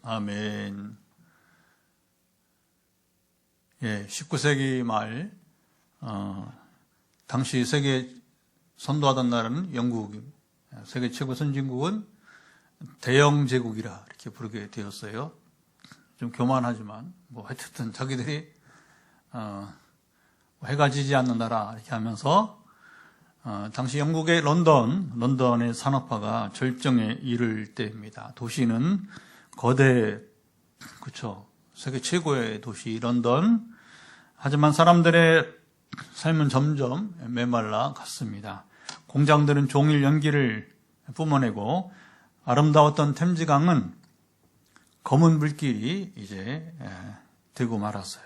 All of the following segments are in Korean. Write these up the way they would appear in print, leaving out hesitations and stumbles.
아멘. 예, 19세기 말, 당시 세계 선도하던 나라는 영국입니다. 세계 최고 선진국은 대영 제국이라 이렇게 부르게 되었어요. 좀 교만하지만, 하여튼 자기들이, 해가 지지 않는 나라 이렇게 하면서, 당시 영국의 런던의 산업화가 절정에 이를 때입니다. 도시는 거대, 세계 최고의 도시 런던. 하지만 사람들의 삶은 점점 메말라 갔습니다. 공장들은 종일 연기를 뿜어내고 아름다웠던 템즈강은 검은 물길이 이제 되고 말았어요.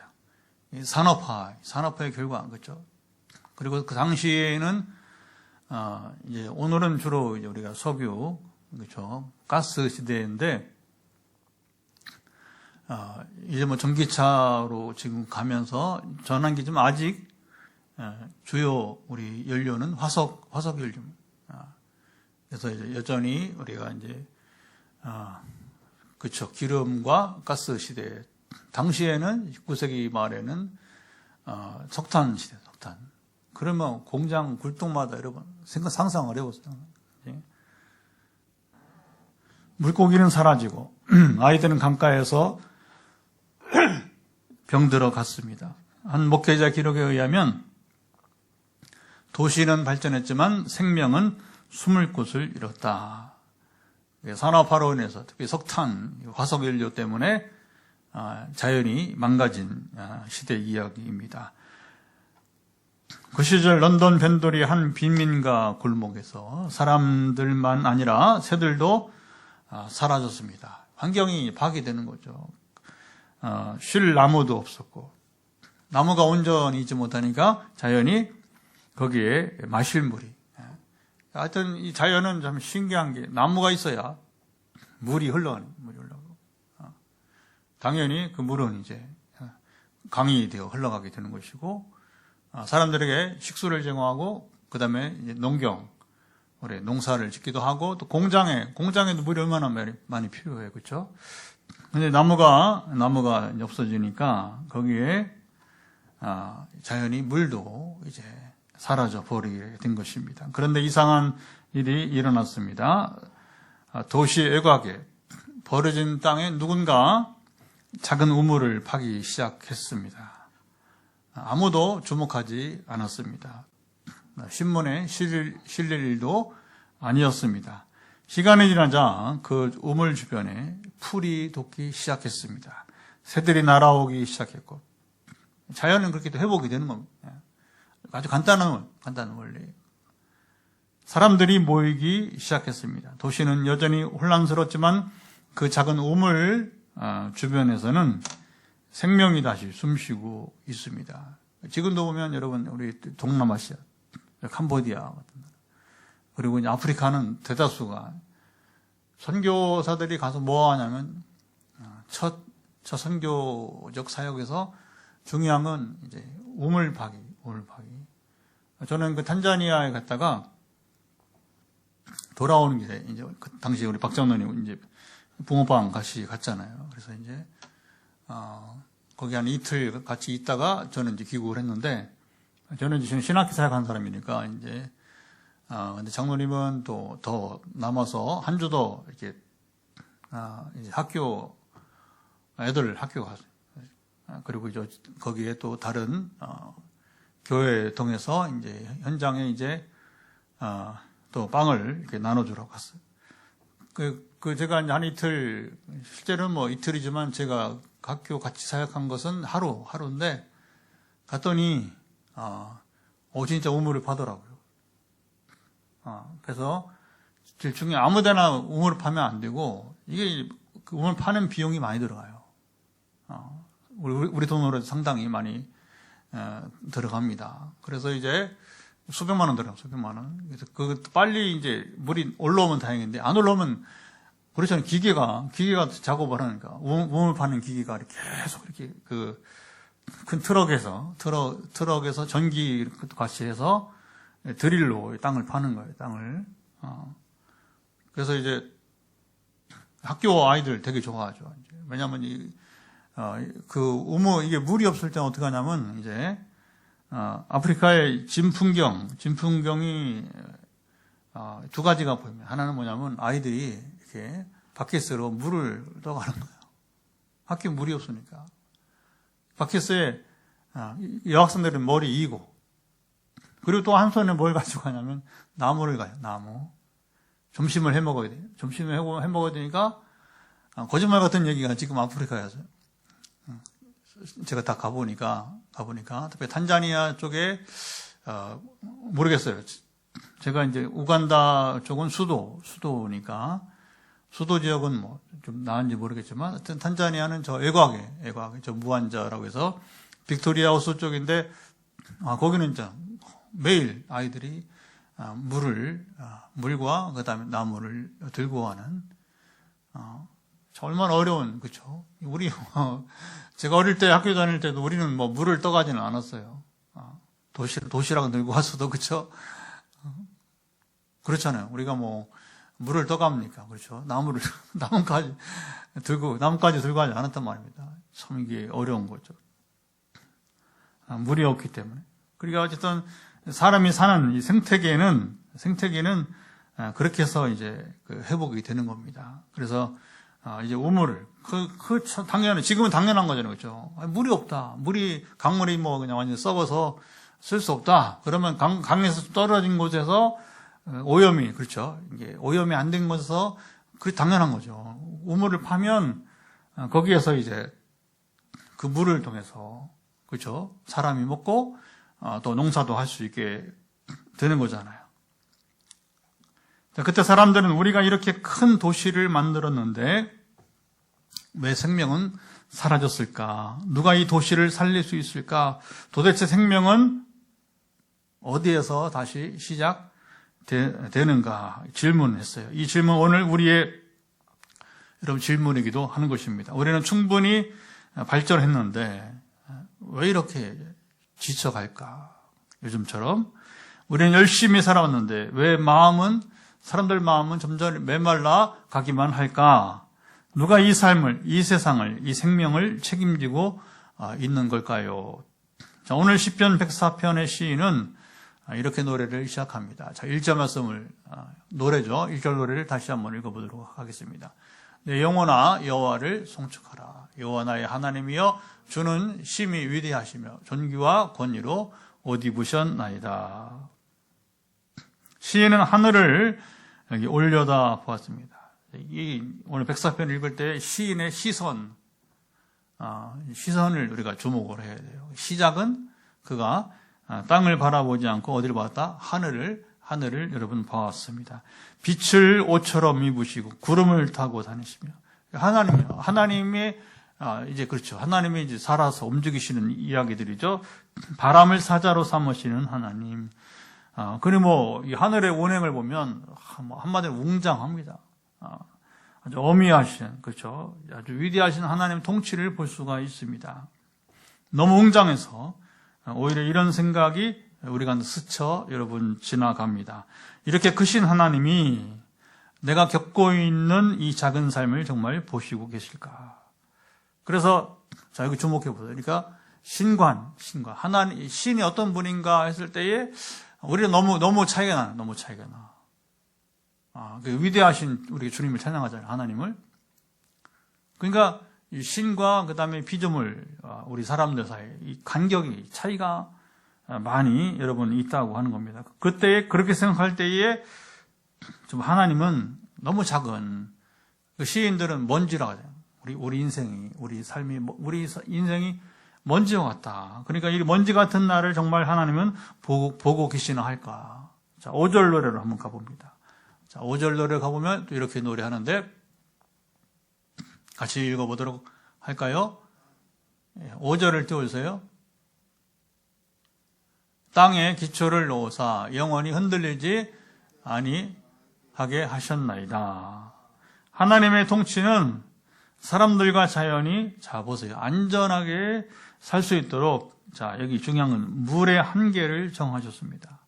산업화의 결과, 그렇죠? 그리고 그 당시에는 이제 오늘은 주로 이제 우리가 석유, 그렇죠? 가스 시대인데 이제 전기차로 지금 가면서 전환기 좀 아직 주요 우리 연료는 화석 연료입니다. 그래서 이제 여전히 우리가 이제 기름과 가스 시대. 당시에는 19세기 말에는 석탄 시대, 석탄. 그러면 공장 굴뚝마다 여러분 상상을 해보세요. 물고기는 사라지고 아이들은 강가에서 병들어 갔습니다. 한 목회자 기록에 의하면 도시는 발전했지만 생명은 숨을 곳을 잃었다. 산업화로 인해서 특히 석탄, 화석연료 때문에 자연이 망가진 시대 이야기입니다. 그 시절 런던 변돌이 한 빈민가 골목에서 사람들만 아니라 새들도 사라졌습니다. 환경이 파괴되는 거죠. 쉴 나무도 없었고 나무가 온전히 못하니까 자연이 거기에 마실 물이. 하여튼 이 자연은 참 신기한 게 나무가 있어야 물이 흘러가고 당연히 그 물은 이제 강이 되어 흘러가게 되는 것이고 사람들에게 식수를 제공하고 그 다음에 농사를 짓기도 하고 또 공장에도 물이 얼마나 많이 필요해요, 그렇죠? 근데 나무가 이제 없어지니까 거기에 자연히 물도 이제 사라져 버리게 된 것입니다. 그런데 이상한 일이 일어났습니다. 도시 외곽에 버려진 땅에 누군가 작은 우물을 파기 시작했습니다. 아무도 주목하지 않았습니다. 신문에 실릴 일도 아니었습니다. 시간이 지나자 그 우물 주변에 풀이 돋기 시작했습니다. 새들이 날아오기 시작했고 자연은 그렇게 또 회복이 되는 겁니다. 아주 간단한 원리. 사람들이 모이기 시작했습니다. 도시는 여전히 혼란스럽지만 그 작은 우물 주변에서는 생명이 다시 숨쉬고 있습니다. 지금도 보면 여러분 우리 동남아시아, 캄보디아 그리고 이제 아프리카는 대다수가 선교사들이 가서 뭐 하냐면 첫 선교적 사역에서 중요한 건 이제 우물 파기. 저는 그 탄자니아에 갔다가 돌아오는 길에 이제 그 당시 우리 박장로님 이제 붕어빵 같이 갔잖아요. 그래서 이제 거기 한 이틀 같이 있다가 저는 이제 귀국을 했는데 저는 지금 신학기 사역한 사람이니까 이제 근데 장로님은 또 더 남아서 한 주 더 이렇게 이제 애들 학교 가서 그리고 이제 거기에 또 다른 교회 통해서 이제 현장에 이제 또 빵을 이렇게 나눠주러 갔어요. 제가 이제 한 이틀, 실제로는 뭐 이틀이지만 제가 학교 같이 사역한 것은 하루인데 갔더니 진짜 우물을 파더라고요. 그래서 제일 중요한 아무데나 우물을 파면 안 되고 이게 그 우물 파는 비용이 많이 들어가요. 우리 돈으로 상당히 많이 들어갑니다. 그래서 이제 수백만 원 들어가요, 수백만 원. 그래서 빨리 이제 물이 올라오면 다행인데 안 올라오면 그렇잖아요. 기계가 작업을 하니까 우물 파는 기계가 계속 이렇게 큰 트럭에서 전기 같이 해서 드릴로 땅을 파는 거예요, 땅을. 그래서 이제 학교 아이들 되게 좋아하죠. 왜냐하면 이게 물이 없을 때는 어떻게 하냐면, 이제, 아프리카의 진풍경이, 두 가지가 보입니다. 하나는 뭐냐면, 아이들이 이렇게 바켓으로 물을 떠가는 거예요. 학교에 물이 없으니까. 바켓에, 여학생들은 머리 이고, 그리고 또 한 손에 뭘 가지고 가냐면, 나무를 가요, 나무. 점심을 해 먹어야 돼요. 점심을 해 먹어야 되니까, 거짓말 같은 얘기가 지금 아프리카에서. 제가 다 가보니까, 특히 탄자니아 쪽에, 모르겠어요. 제가 이제 우간다 쪽은 수도니까, 수도 지역은 뭐 좀 나은지 모르겠지만, 하여튼 탄자니아는 저 외곽에, 저 무안자라고 해서, 빅토리아 호수 쪽인데, 거기는 이제 매일 아이들이 물과 그 다음에 나무를 들고 가는, 얼마나 어려운, 그쵸? 제가 어릴 때 학교 다닐 때도 우리는 뭐 물을 떠가지는 않았어요. 도시락 들고 왔어도, 그쵸? 그렇잖아요. 우리가 뭐 물을 떠갑니까? 그렇죠? 나무까지 들고 가지 않았단 말입니다. 참 이게 어려운 거죠. 물이 없기 때문에. 그러니까 어쨌든 사람이 사는 이 생태계는 그렇게 해서 이제 회복이 되는 겁니다. 그래서 이제 우물을 당연히 지금은 당연한 거잖아요, 그렇죠? 물이 없다. 강물이 뭐 그냥 완전 썩어서 쓸 수 없다. 그러면 강에서 떨어진 곳에서 오염이, 그렇죠? 이게 오염이 안 된 곳에서 그게 당연한 거죠. 우물을 파면 거기에서 이제 그 물을 통해서, 그렇죠? 사람이 먹고 또 농사도 할 수 있게 되는 거잖아요. 자, 그때 사람들은 우리가 이렇게 큰 도시를 만들었는데 왜 생명은 사라졌을까? 누가 이 도시를 살릴 수 있을까? 도대체 생명은 어디에서 다시 시작되는가? 질문했어요. 이 질문 오늘 우리의 여러분 질문이기도 하는 것입니다. 우리는 충분히 발전했는데 왜 이렇게 지쳐갈까? 요즘처럼 우리는 열심히 살아왔는데 왜 사람들 마음은 점점 메말라 가기만 할까? 누가 이 삶을, 이 세상을, 이 생명을 책임지고 있는 걸까요? 자, 오늘 시편 104편의 시인은 이렇게 노래를 시작합니다. 자, 1절 말씀을, 노래죠. 1절 노래를 다시 한번 읽어보도록 하겠습니다. 내 영혼아 여호와를 송축하라. 여호와 나의 하나님이여 주는 심히 위대하시며 존귀와 권위로 옷 입으셨나이다. 시인은 하늘을 여기 올려다 보았습니다. 오늘 104편 읽을 때 시인의 시선을 우리가 주목을 해야 돼요. 시작은 그가 땅을 바라보지 않고 어디를 봤다? 하늘을 여러분 봐왔습니다. 빛을 옷처럼 입으시고 구름을 타고 다니시며 하나님이 이제 그렇죠. 하나님이 이제 살아서 움직이시는 이야기들이죠. 바람을 사자로 삼으시는 하나님. 그리고 이 하늘의 운행을 보면 한마디로 웅장합니다. 아주 어미하신, 그렇죠. 아주 위대하신 하나님 통치를 볼 수가 있습니다. 너무 웅장해서 오히려 이런 생각이 우리가 스쳐 여러분 지나갑니다. 이렇게 크신 하나님이 내가 겪고 있는 이 작은 삶을 정말 보시고 계실까? 그래서 자 여기 주목해 보세요. 그러니까 신관 하나님 신이 어떤 분인가 했을 때에 우리는 너무 차이가 나. 그 위대하신 우리 주님을 찬양하잖아요. 하나님을. 그러니까 이 신과 그다음에 피조물 우리 사람들 사이에 이 간격이 차이가 많이 여러분 있다고 하는 겁니다. 그때 그렇게 생각할 때에 좀 하나님은 너무 작은 그 시인들은 먼지라고 하잖아요. 우리 인생이 우리 인생이 먼지와 같다. 그러니까 이 먼지 같은 나를 정말 하나님은 보고 계시나 할까? 자, 5절 노래로 한번 가봅니다. 자, 5절 노래 가보면 또 이렇게 노래하는데 같이 읽어보도록 할까요? 5절을 띄워주세요. 땅에 기초를 놓으사 영원히 흔들리지 아니하게 하셨나이다. 하나님의 통치는 사람들과 자연이 자 보세요. 안전하게 살 수 있도록 자 여기 중요한 건 물의 한계를 정하셨습니다.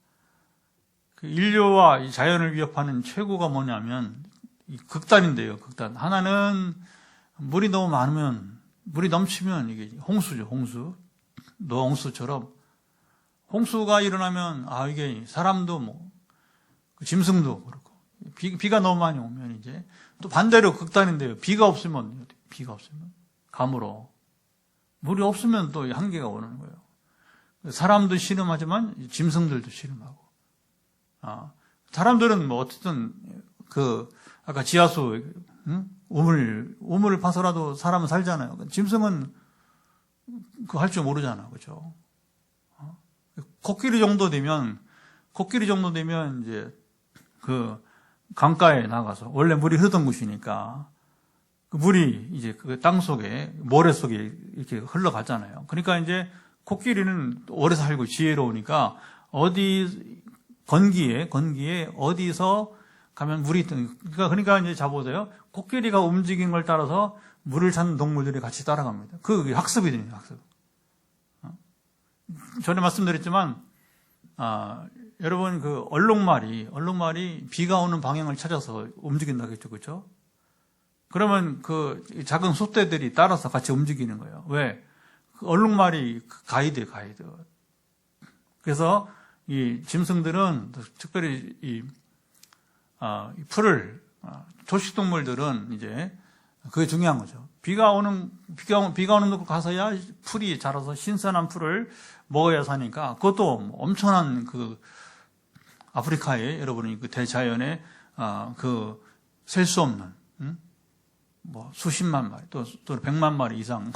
그 인류와 이 자연을 위협하는 최고가 뭐냐면 극단인데요, 극단. 하나는 물이 너무 많으면, 물이 넘치면 이게 홍수죠, 홍수. 노홍수처럼. 홍수가 일어나면, 이게 사람도 짐승도 그렇고. 비가 너무 많이 오면 이제, 또 반대로 극단인데요. 비가 없으면, 가물어. 물이 없으면 또 한계가 오는 거예요. 사람도 씨름하지만 짐승들도 씨름하고. 사람들은 어쨌든 아까 지하수 우물 파서라도 사람은 살잖아요. 짐승은 할 줄 모르잖아, 그렇죠? 코끼리 정도 되면 이제 강가에 나가서 원래 물이 흐르던 곳이니까 그 물이 이제 그 땅 속에 모래 속에 이렇게 흘러가잖아요. 그러니까 이제 코끼리는 오래 살고 지혜로우니까 건기에 어디서 가면 물이 있던, 그러니까 이제 잡아서요. 코끼리가 움직이는 걸 따라서 물을 찾는 동물들이 같이 따라갑니다. 그게 학습이 됩니다, 학습. 전에 말씀드렸지만, 여러분 얼룩말이 비가 오는 방향을 찾아서 움직인다겠죠, 그렇죠? 그러면 그 작은 소떼들이 따라서 같이 움직이는 거예요. 왜? 얼룩말이 가이드. 그래서 이 짐승들은 특별히 이 풀을 초식동물들은 이제 그게 중요한 거죠. 비가 오는 곳 가서야 풀이 자라서 신선한 풀을 먹어야 사니까 그것도 엄청난 아프리카에 여러분이 그 대자연에 셀 수 없는 수십만 마리 또 100만 마리 이상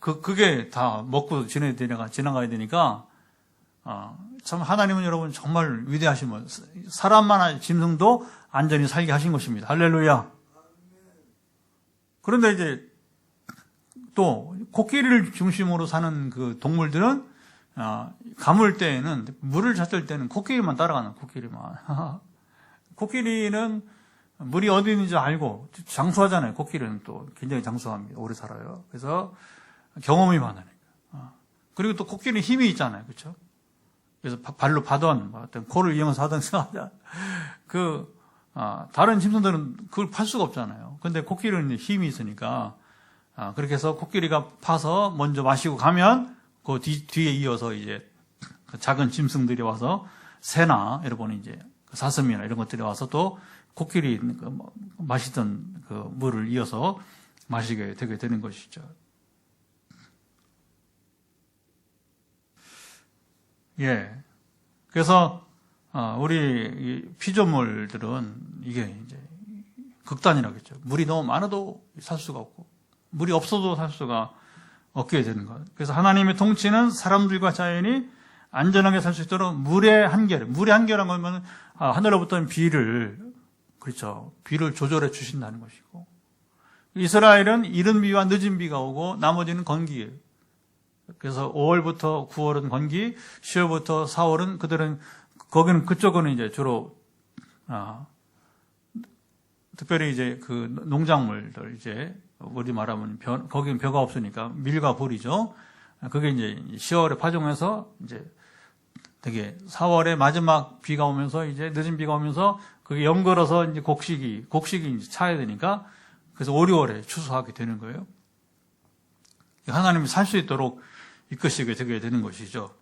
그게 다 먹고 지나가야 되니까 참 하나님은 여러분 정말 위대하신 사람만 짐승도 안전히 살게 하신 것입니다. 할렐루야. 그런데 이제 또 코끼리를 중심으로 사는 그 동물들은 가물 때에는 물을 찾을 때는 코끼리만 따라가는 코끼리만. 코끼리는 물이 어디 있는지 알고 장수하잖아요. 코끼리는 또 굉장히 장수합니다. 오래 살아요. 그래서 경험이 많으니까. 그리고 또 코끼리는 힘이 있잖아요. 그렇죠? 그래서 발로 파던 어떤 코를 이용해서 하던 다른 짐승들은 그걸 팔 수가 없잖아요. 근데 코끼리는 힘이 있으니까 그렇게 해서 코끼리가 파서 먼저 마시고 가면 그 뒤에 이어서 이제 작은 짐승들이 와서 새나 여러분 이제 사슴이나 이런 것들이 와서 또 코끼리 마시던 그 물을 이어서 마시게 되게 되는 것이죠. 예. 그래서 우리 피조물들은 이게 이제 극단이라겠죠. 물이 너무 많아도 살 수가 없고 물이 없어도 살 수가 없게 되는 것. 그래서 하나님의 통치는 사람들과 자연이 안전하게 살 수 있도록 물의 한계란 거면 하늘로부터 비를 조절해 주신다는 것이고, 이스라엘은 이른 비와 늦은 비가 오고 나머지는 건기예요. 그래서 5월부터 9월은 건기, 10월부터 4월은 그쪽은 이제 주로 특별히 이제 그 농작물들 이제 우리 말하면 거기는 벼가 없으니까 밀과 보리죠. 그게 이제 10월에 파종해서 이제 되게 4월에 마지막 비가 오면서 이제 늦은 비가 오면서 그게 연걸어서 이제 곡식이 이제 차야 되니까 그래서 5, 6월에 추수하게 되는 거예요. 하나님이 살 수 있도록 이끄시게 되게 되는 것이죠.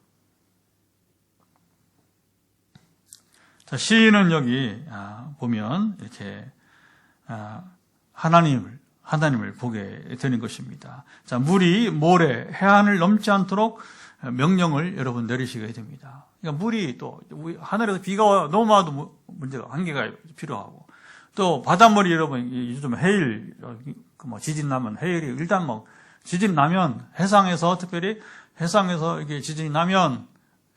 자, 시인은 여기 보면 이렇게 하나님을 보게 되는 것입니다. 자, 물이 모래, 해안을 넘지 않도록 명령을 여러분 내리시게 됩니다. 그러니까 물이 또 하늘에서 비가 너무 많아도 문제가 한계가 필요하고, 또 바닷물이 여러분 요즘 해일 지진 나면 해일이 일단 지진 나면 특별히 해상에서 이게 지진이 나면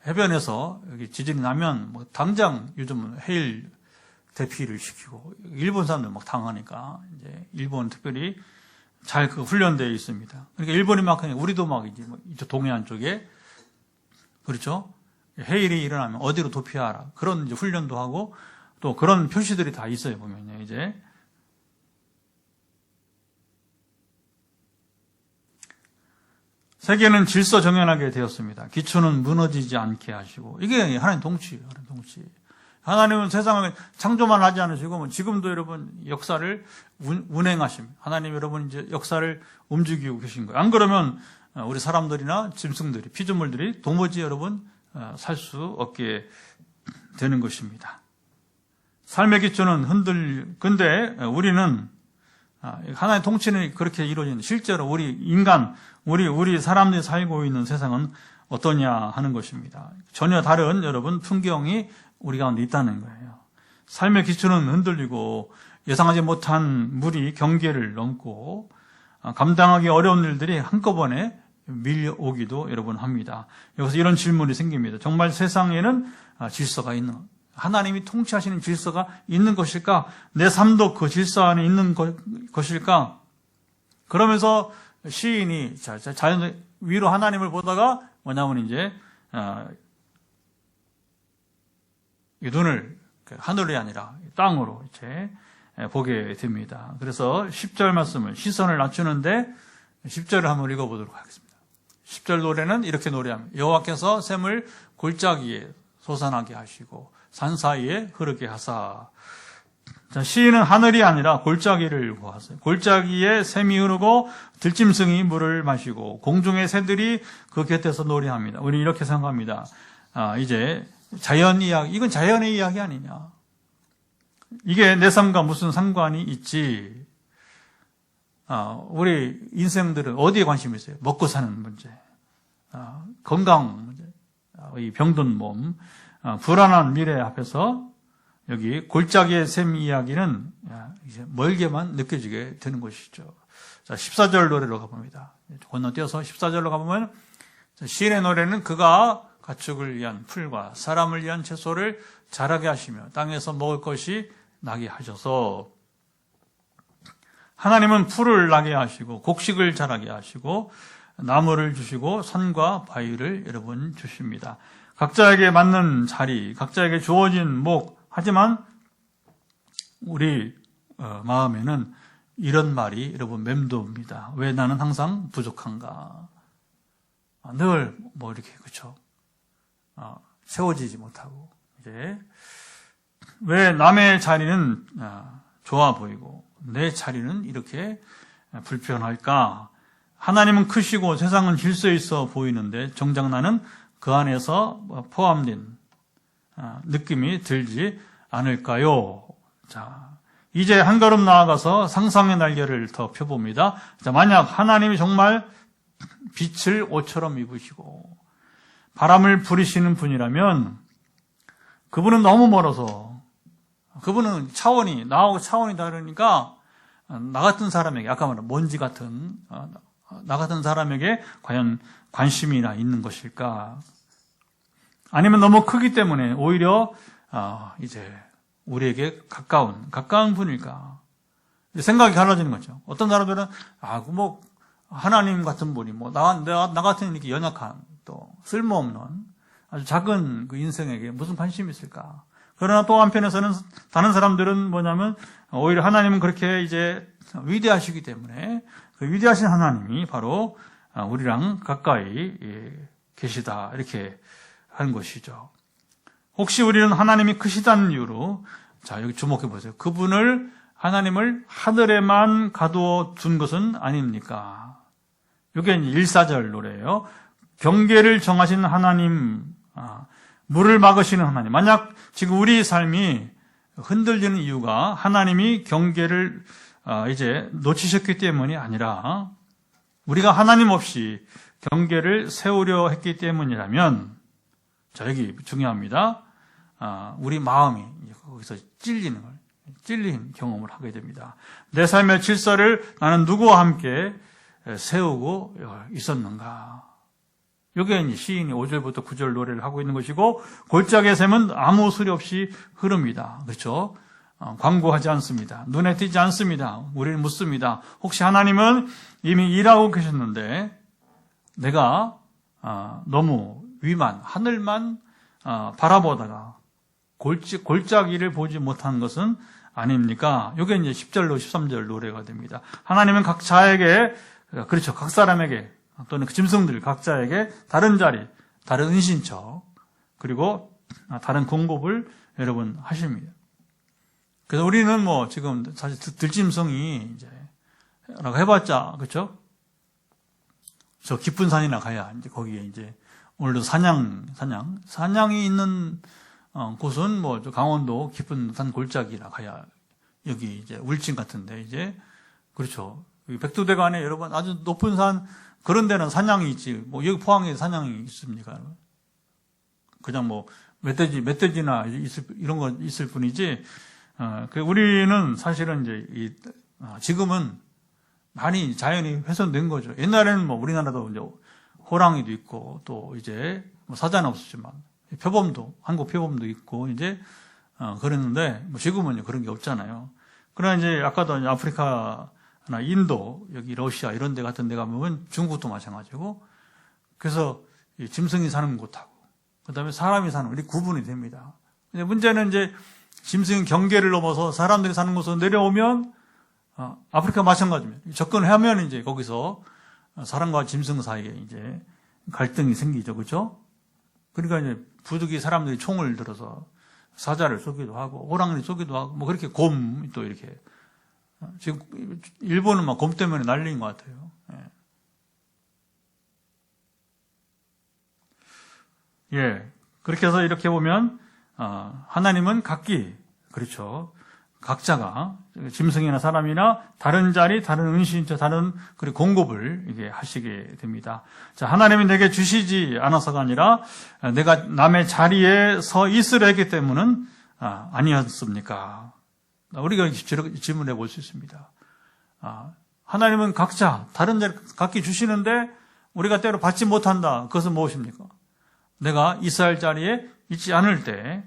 해변에서 여기 지진이 나면 당장 요즘은 해일 대피를 시키고 일본 사람들 당하니까 이제 일본 특별히 잘 훈련되어 있습니다. 그러니까 일본이 우리도 이제 동해안 쪽에 그렇죠? 해일이 일어나면 어디로 도피하라 그런 이제 훈련도 하고 또 그런 표시들이 다 있어요. 보면요 이제 세계는 질서 정연하게 되었습니다. 기초는 무너지지 않게 하시고, 이게 하나님 통치예요. 하나님 통치. 하나님은 세상을 창조만 하지 않으시고 지금도 여러분 역사를 운행하십니다. 하나님 여러분 이제 역사를 움직이고 계신 거예요. 안 그러면 우리 사람들이나 짐승들이, 피조물들이 도무지 여러분 살 수 없게 되는 것입니다. 삶의 기초는 근데 우리는 하나의 통치는 그렇게 이루어지는, 실제로 우리 인간, 우리 사람들이 살고 있는 세상은 어떠냐 하는 것입니다. 전혀 다른 여러분 풍경이 우리 가운데 있다는 거예요. 삶의 기초는 흔들리고 예상하지 못한 물이 경계를 넘고 감당하기 어려운 일들이 한꺼번에 밀려오기도 여러분 합니다. 여기서 이런 질문이 생깁니다. 정말 세상에는 질서가 있는, 하나님이 통치하시는 질서가 있는 것일까? 내 삶도 그 질서 안에 있는 것일까? 그러면서 시인이 자연 위로 하나님을 보다가 뭐냐면 이제 이 눈을 하늘이 아니라 땅으로 이제 보게 됩니다. 그래서 10절 말씀을, 시선을 낮추는데 10절을 한번 읽어보도록 하겠습니다. 10절 노래는 이렇게 노래합니다. 여호와께서 샘을 골짜기에 솟아나게 하시고 산 사이에 흐르게 하사. 자, 시인은 하늘이 아니라 골짜기를 보았어요. 골짜기에 샘이 흐르고 들짐승이 물을 마시고 공중의 새들이 그 곁에서 노래합니다. 우리 이렇게 생각합니다. 이제 자연 이야기, 이건 자연의 이야기 아니냐. 이게 내 삶과 무슨 상관이 있지. 우리 인생들은 어디에 관심이 있어요? 먹고 사는 문제, 건강 문제, 이 병든 몸, 불안한 미래 앞에서 여기 골짜기의 샘 이야기는 이제 멀게만 느껴지게 되는 것이죠. 자, 14절 노래로 가봅니다. 건너뛰어서 14절로 가보면 시인의 노래는 그가 가축을 위한 풀과 사람을 위한 채소를 자라게 하시며 땅에서 먹을 것이 나게 하셔서. 하나님은 풀을 나게 하시고 곡식을 자라게 하시고 나무를 주시고 산과 바위를 여러분 주십니다. 각자에게 맞는 자리, 각자에게 주어진 목. 하지만 우리 마음에는 이런 말이 여러분 맴돕니다. 왜 나는 항상 부족한가? 늘 이렇게 그렇죠? 세워지지 못하고 이제 왜 남의 자리는 좋아 보이고 내 자리는 이렇게 불편할까? 하나님은 크시고 세상은 질서 있어 보이는데 정작 나는 그 안에서 포함된 느낌이 들지 않을까요? 자, 이제 한 걸음 나아가서 상상의 날개를 더 펴봅니다. 자, 만약 하나님이 정말 빛을 옷처럼 입으시고 바람을 부리시는 분이라면 그분은 너무 멀어서, 그분은 나하고 차원이 다르니까 나 같은 사람에게, 아까 말한 먼지 같은 나 같은 사람에게 과연 관심이나 있는 것일까? 아니면 너무 크기 때문에 오히려 이제 우리에게 가까운 분일까? 생각이 갈라지는 거죠. 어떤 사람들은 하나님 같은 분이 나 같은 이렇게 연약한 또 쓸모없는 아주 작은 그 인생에게 무슨 관심이 있을까? 그러나 또 한편에서는 다른 사람들은 뭐냐면 오히려 하나님은 그렇게 이제 위대하시기 때문에 그 위대하신 하나님이 바로 우리랑 가까이 계시다 이렇게 하는 것이죠. 혹시 우리는 하나님이 크시다는 이유로, 자, 여기 주목해 보세요. 하나님을 하늘에만 가두어 둔 것은 아닙니까? 이게 1,4절 노래예요. 경계를 정하신 하나님, 물을 막으시는 하나님. 만약 지금 우리 삶이 흔들리는 이유가 하나님이 경계를 이제 놓치셨기 때문이 아니라 우리가 하나님 없이 경계를 세우려 했기 때문이라면, 자, 여기 중요합니다. 우리 마음이 거기서 찔린 경험을 하게 됩니다. 내 삶의 질서를 나는 누구와 함께 세우고 있었는가? 이게 이제 시인이 5절부터 9절 노래를 하고 있는 것이고, 골짜기의 샘은 아무 소리 없이 흐릅니다. 그렇죠? 광고하지 않습니다. 눈에 띄지 않습니다. 우리는 묻습니다. 혹시 하나님은 이미 일하고 계셨는데 내가 너무 하늘만 바라보다가 골짜기를 보지 못한 것은 아닙니까? 이게 이제 10절로 13절 노래가 됩니다. 하나님은 각자에게, 그렇죠, 각 사람에게 또는 그 짐승들 각자에게 다른 자리, 다른 은신처, 그리고 다른 공급을 여러분 하십니다. 그래서 우리는 뭐 지금 사실 들짐승이 이제 라고 해봤자 그렇죠? 저 깊은 산이나 가야 이제 거기에 이제 오늘도 사냥이 있는 곳은 뭐 저 강원도 깊은 산 골짜기나 가야 여기 이제 울진 같은데 이제 그렇죠. 백두대간에 여러분 아주 높은 산 그런 데는 사냥이 있지. 뭐 여기 포항에 사냥이 있습니까? 그냥 뭐 멧돼지나 이런 거 있을 뿐이지. 우리는 사실은 이제 지금은 많이 자연이 훼손된 거죠. 옛날에는 뭐 우리나라도 이제 호랑이도 있고 또 이제 뭐 사자는 없었지만 한국 표범도 있고 이제 그랬는데 뭐 지금은 그런 게 없잖아요. 그러나 이제 아까도 이제 아프리카나 인도 여기 러시아 이런 데 같은 데 가면 중국도 마찬가지고 그래서 짐승이 사는 곳하고 그다음에 사람이 사는 곳이 구분이 됩니다. 근데 문제는 이제 짐승 경계를 넘어서 사람들이 사는 곳으로 내려오면 아프리카 마찬가지입니다. 접근하면 이제 거기서 사람과 짐승 사이에 이제 갈등이 생기죠, 그렇죠? 그러니까 이제 부득이 사람들이 총을 들어서 사자를 쏘기도 하고 호랑이를 쏘기도 하고 뭐 그렇게 곰 또 이렇게 지금 일본은 막 곰 때문에 난리인 것 같아요. 예, 그렇게 해서 이렇게 보면 하나님은 각기 그렇죠. 각자가 짐승이나 사람이나 다른 자리, 다른 은신처, 다른 그리고 공급을 이게 하시게 됩니다. 자, 하나님이 내게 주시지 않아서가 아니라 내가 남의 자리에 서 있으려 했기 때문은 아니었습니까? 우리가 이렇게 질문해 볼 수 있습니다. 하나님은 각자 다른 자리 각기 주시는데 우리가 때로 받지 못한다. 그것은 무엇입니까? 내가 있어야 할 자리에 있지 않을 때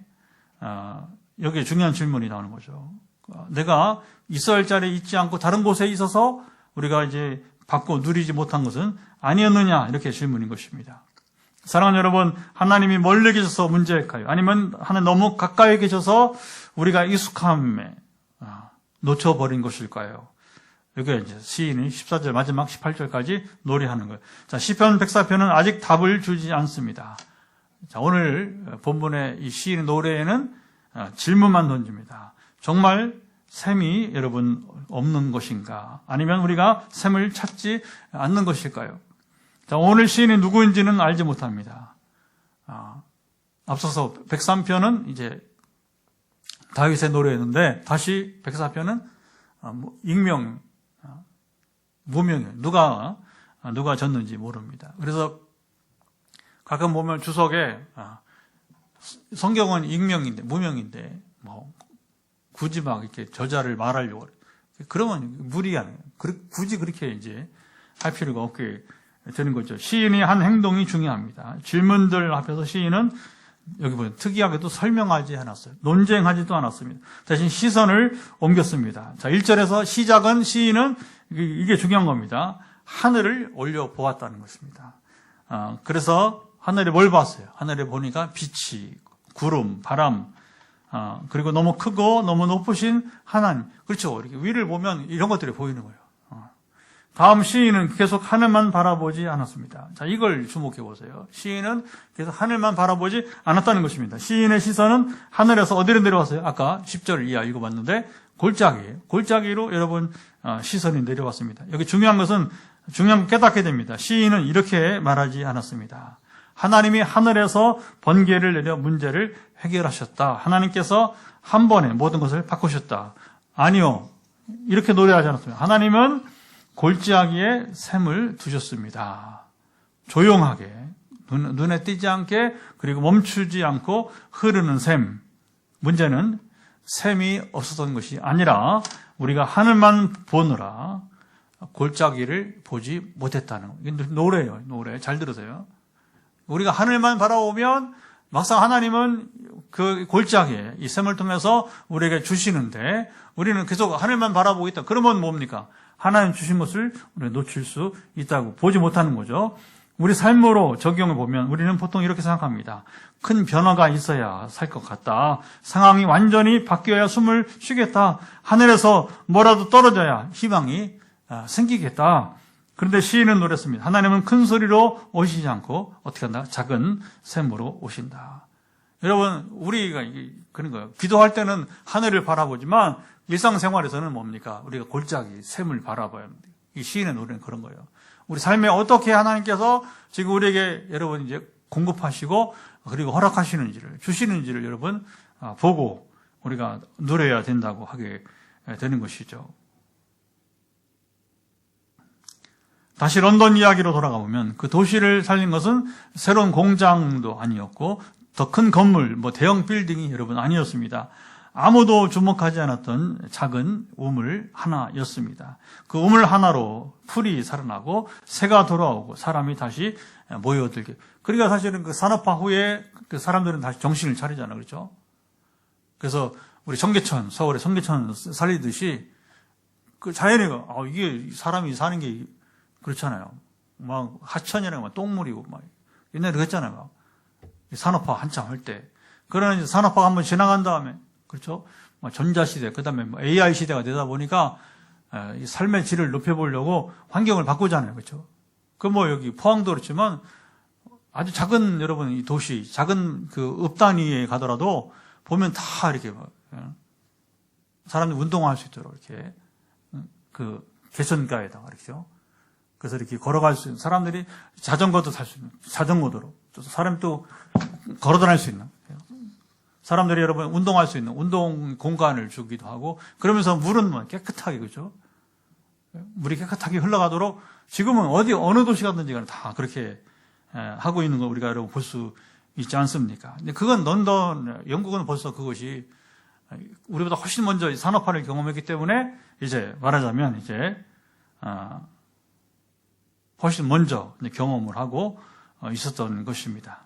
여기에 중요한 질문이 나오는 거죠. 내가 있어야 할 자리에 있지 않고 다른 곳에 있어서 우리가 이제 받고 누리지 못한 것은 아니었느냐 이렇게 질문인 것입니다. 사랑하는 여러분, 하나님이 멀리 계셔서 문제일까요? 아니면 하나님 너무 가까이 계셔서 우리가 익숙함에 놓쳐버린 것일까요? 여기 이제 시인이 14절 마지막 18절까지 노래하는 거예요. 자, 시편 104편은 아직 답을 주지 않습니다. 자, 오늘 본문의 이 시인의 노래에는 질문만 던집니다. 정말 샘이 여러분 없는 것인가? 아니면 우리가 샘을 찾지 않는 것일까요? 자, 오늘 시인이 누구인지는 알지 못합니다. 앞서서 103편은 이제 다윗의 노래였는데 다시 104편은 익명, 무명이에요. 누가 졌는지 모릅니다. 그래서 가끔 보면 주석에 성경은 익명인데 무명인데 뭐 굳이 막 이렇게 저자를 말하려고 그러면 무리하는 굳이 그렇게 이제 할 필요가 없게 되는 거죠. 시인이 한 행동이 중요합니다. 질문들 앞에서 시인은 여기 보면 특이하게도 설명하지 않았어요. 논쟁하지도 않았습니다. 대신 시선을 옮겼습니다. 자, 1절에서 시작은 시인은 이게 중요한 겁니다. 하늘을 올려 보았다는 것입니다. 그래서 하늘에 뭘 봤어요? 하늘에 보니까 빛이, 구름, 바람, 그리고 너무 크고 너무 높으신 하나님. 그렇죠. 이렇게 위를 보면 이런 것들이 보이는 거예요. 다음 시인은 계속 하늘만 바라보지 않았습니다. 자, 이걸 주목해 보세요. 시인은 계속 하늘만 바라보지 않았다는 것입니다. 시인의 시선은 하늘에서 어디로 내려왔어요? 아까 10절 이하 읽어봤는데 골짜기예요. 골짜기로 여러분 시선이 내려왔습니다. 여기 중요한 거 깨닫게 됩니다. 시인은 이렇게 말하지 않았습니다. 하나님이 하늘에서 번개를 내려 문제를 해결하셨다. 하나님께서 한 번에 모든 것을 바꾸셨다. 아니요. 이렇게 노래하지 않았습니다. 하나님은 골짜기에 샘을 두셨습니다. 조용하게 눈에 띄지 않게 그리고 멈추지 않고 흐르는 샘. 문제는 샘이 없었던 것이 아니라 우리가 하늘만 보느라 골짜기를 보지 못했다는 거. 이게 노래예요. 노래. 잘 들으세요. 우리가 하늘만 바라보면 막상 하나님은 그 골짜기에 이 샘을 통해서 우리에게 주시는데 우리는 계속 하늘만 바라보고 있다. 그러면 뭡니까? 하나님 주신 것을 우리가 놓칠 수 있다고 보지 못하는 거죠. 우리 삶으로 적용해 보면 우리는 보통 이렇게 생각합니다. 큰 변화가 있어야 살 것 같다. 상황이 완전히 바뀌어야 숨을 쉬겠다. 하늘에서 뭐라도 떨어져야 희망이 생기겠다. 그런데 시인은 노랬습니다. 하나님은 큰 소리로 오시지 않고 어떻게 한다? 작은 샘으로 오신다. 여러분, 우리가 그런 거예요. 기도할 때는 하늘을 바라보지만 일상생활에서는 뭡니까? 우리가 골짜기, 샘을 바라봐야 합니다. 이 시인의 노래는 그런 거예요. 우리 삶에 어떻게 하나님께서 지금 우리에게 여러분 이제 공급하시고 그리고 허락하시는지를, 주시는지를 여러분 보고 우리가 누려야 된다고 하게 되는 것이죠. 다시 런던 이야기로 돌아가 보면 그 도시를 살린 것은 새로운 공장도 아니었고 더 큰 건물, 대형 빌딩이 여러분 아니었습니다. 아무도 주목하지 않았던 작은 우물 하나였습니다. 그 우물 하나로 풀이 살아나고 새가 돌아오고 사람이 다시 모여들게. 그러니까 사실은 그 산업화 후에 그 사람들은 다시 정신을 차리잖아요. 그렇죠? 그래서 우리 청계천, 서울의 청계천 살리듯이 그 자연이 이게 사람이 사는 게 그렇잖아요. 막 하천이랑 막 똥물이고 막 옛날에 그랬잖아요. 막 산업화 한참 할 때. 그러나 이제 산업화가 한번 지나간 다음에 그렇죠? 전자시대, 그 다음에 AI 시대가 되다 보니까 이 삶의 질을 높여보려고 환경을 바꾸잖아요. 그렇죠? 여기 포항도 그렇지만 아주 작은 여러분 이 도시, 작은 그 읍 단위에 가더라도 보면 다 이렇게 사람들이 운동할 수 있도록 이렇게 그 개천가에다가 그렇죠? 그래서 이렇게 걸어갈 수 있는 사람들이 자전거도 탈 수 있는 자전거도로 또 사람이 또 걸어 다닐 수 있는 사람들이 여러분 운동할 수 있는 운동 공간을 주기도 하고 그러면서 물은 깨끗하게 그죠? 물이 깨끗하게 흘러가도록 지금은 어느 도시 가든지 다 그렇게 하고 있는 거 우리가 여러분 볼 수 있지 않습니까? 근데 그건 런던, 영국은 벌써 그것이 우리보다 훨씬 먼저 산업화를 경험했기 때문에 이제 말하자면 이제 훨씬 먼저 경험을 하고 있었던 것입니다.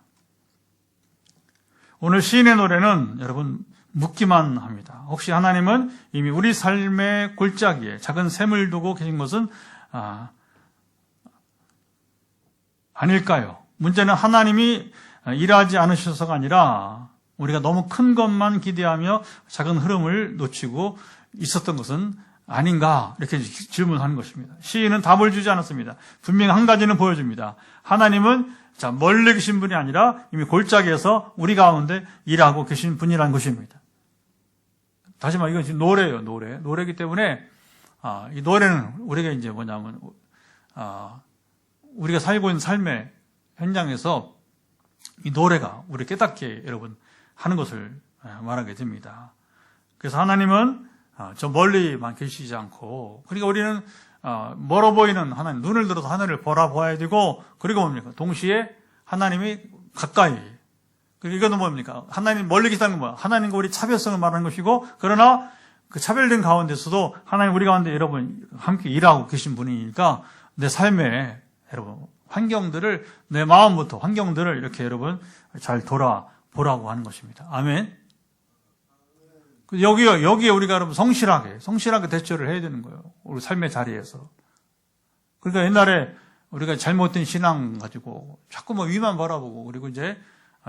오늘 시인의 노래는 여러분 묻기만 합니다. 혹시 하나님은 이미 우리 삶의 골짜기에 작은 샘을 두고 계신 것은 아닐까요? 문제는 하나님이 일하지 않으셔서가 아니라 우리가 너무 큰 것만 기대하며 작은 흐름을 놓치고 있었던 것은 아닌가 이렇게 질문하는 것입니다. 시인은 답을 주지 않았습니다. 분명히 한 가지는 보여줍니다. 하나님은 멀리 계신 분이 아니라 이미 골짜기에서 우리 가운데 일하고 계신 분이라는 것입니다. 다시 말해 이건 지금 노래예요. 노래이기 때문에 이 노래는 우리가 이제 뭐냐면 우리가 살고 있는 삶의 현장에서 이 노래가 우리 깨닫게 여러분 하는 것을 말하게 됩니다. 그래서 하나님은 저 멀리만 계시지 않고 그러니까 우리는 멀어 보이는 하나님, 눈을 들어서 하늘을 바라봐야 되고 그리고 뭡니까? 동시에 하나님이 가까이. 이거는 뭡니까? 하나님 멀리 계시다는 건 뭐야? 하나님과 우리 차별성을 말하는 것이고 그러나 그 차별된 가운데서도 하나님 우리 가운데 여러분 함께 일하고 계신 분이니까 내 삶에 여러분 환경들을 내 마음부터 환경들을 이렇게 여러분 잘 돌아보라고 하는 것입니다. 아멘. 여기에 우리가 여러분 성실하게 대처를 해야 되는 거예요. 우리 삶의 자리에서. 그러니까 옛날에 우리가 잘못된 신앙 가지고 자꾸 위만 바라보고 그리고 이제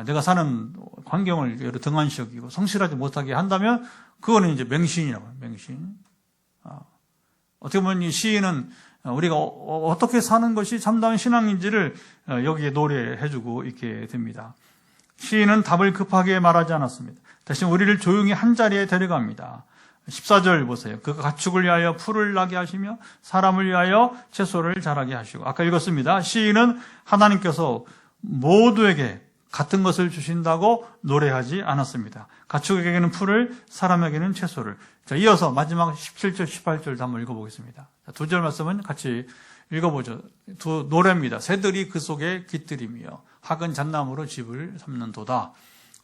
내가 사는 환경을 여러 등한시 여기고 성실하지 못하게 한다면 그거는 이제 맹신이라고 해요. 맹신. 어떻게 보면 이 시인은 우리가 어떻게 사는 것이 참다운 신앙인지를 여기에 노래해주고 있게 됩니다. 시인은 답을 급하게 말하지 않았습니다. 대신 우리를 조용히 한자리에 데려갑니다. 14절 보세요. 그가 가축을 위하여 풀을 나게 하시며 사람을 위하여 채소를 자라게 하시고 아까 읽었습니다. 시인은 하나님께서 모두에게 같은 것을 주신다고 노래하지 않았습니다. 가축에게는 풀을, 사람에게는 채소를. 자, 이어서 마지막 17절, 18절 한번 읽어보겠습니다. 두 절 말씀은 같이 읽어보죠. 두 노래입니다. 새들이 그 속에 깃들이며 학은 잣나무로 집을 삼는도다.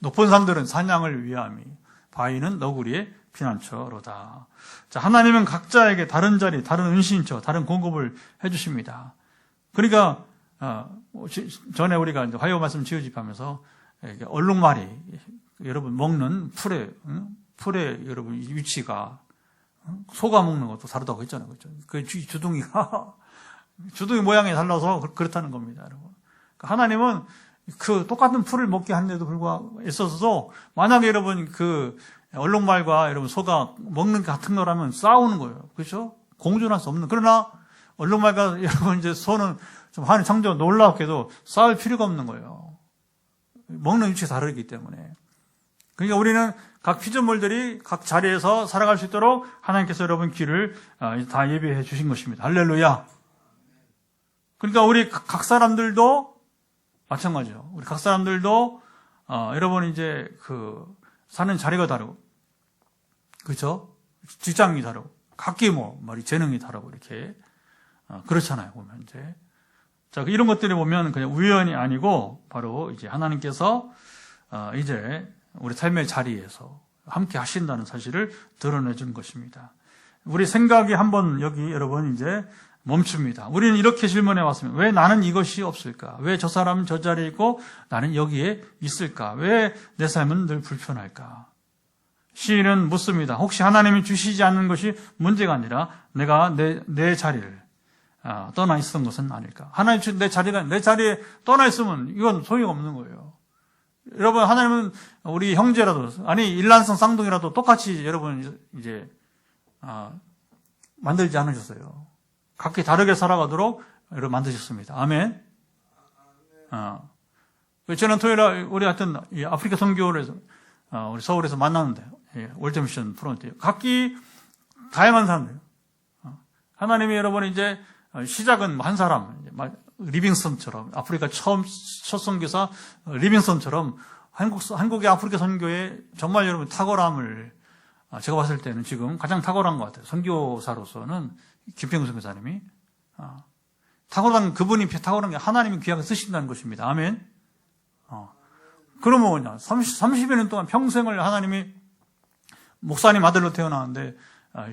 높은 산들은 사냥을 위함이 바위는 너구리의 피난처로다. 자, 하나님은 각자에게 다른 자리, 다른 은신처, 다른 공급을 해주십니다. 그러니까 전에 우리가 이제 화요 말씀 지어집하면서 얼룩말이 여러분 먹는 풀의 여러분 위치가 소가 먹는 것도 다르다고 했잖아요, 그렇죠? 그 주둥이가 주둥이 모양이 달라서 그렇다는 겁니다, 여러분. 하나님은 그 똑같은 풀을 먹게 하는데도 불구하고 있어서도 만약에 여러분 그 얼룩말과 여러분 소가 먹는 게 같은 거라면 싸우는 거예요, 그렇죠? 공존할 수 없는. 그러나 얼룩말과 여러분 이제 소는 좀 하나님 창조 놀랍게도 싸울 필요가 없는 거예요. 먹는 위치가 다르기 때문에. 그러니까 우리는 각 피조물들이 각 자리에서 살아갈 수 있도록 하나님께서 여러분 길을 다 예비해 주신 것입니다. 할렐루야. 그러니까 우리 각 사람들도 마찬가지죠. 우리 각 사람들도 여러분 이제 사는 자리가 다르고, 그렇죠? 직장이 다르고, 각기 말이 재능이 다르고 이렇게 그렇잖아요. 보면 이제 자 이런 것들을 보면 그냥 우연이 아니고 바로 이제 하나님께서 이제 우리 삶의 자리에서 함께 하신다는 사실을 드러내 준 것입니다. 우리 생각이 한번 여기 여러분 이제 멈춥니다. 우리는 이렇게 질문해 왔습니다. 왜 나는 이것이 없을까? 왜 저 사람은 저 자리에 있고 나는 여기에 있을까? 왜 내 삶은 늘 불편할까? 시인은 묻습니다. 혹시 하나님이 주시지 않는 것이 문제가 아니라 내가 내 자리를 떠나 있었던 것은 아닐까? 하나님 주신 내 자리에 떠나 있으면 이건 소용없는 거예요. 여러분, 하나님은 우리 형제라도, 아니, 일란성 쌍둥이라도 똑같이 여러분 이제 만들지 않으셨어요. 각기 다르게 살아가도록 여러분 만드셨습니다. 아멘. 저는 토요일에 우리 하여튼 아프리카 선교를 해서 우리 서울에서 만났는데, 월드미션 프론트 각기 다양한 사람들. 하나님이 여러분 이제 시작은 한 사람, 리빙스턴처럼 아프리카 첫 선교사 리빙스턴처럼 한국의 아프리카 선교에 정말 여러분 탁월함을 제가 봤을 때는 지금 가장 탁월한 것 같아요. 선교사로서는 김평우 선교사님이 탁월한 그분이 탁월한 게 하나님이 귀하게 쓰신다는 것입니다. 아멘. 그러면 뭐냐? 30여 년 동안 평생을 하나님이 목사님 아들로 태어나는데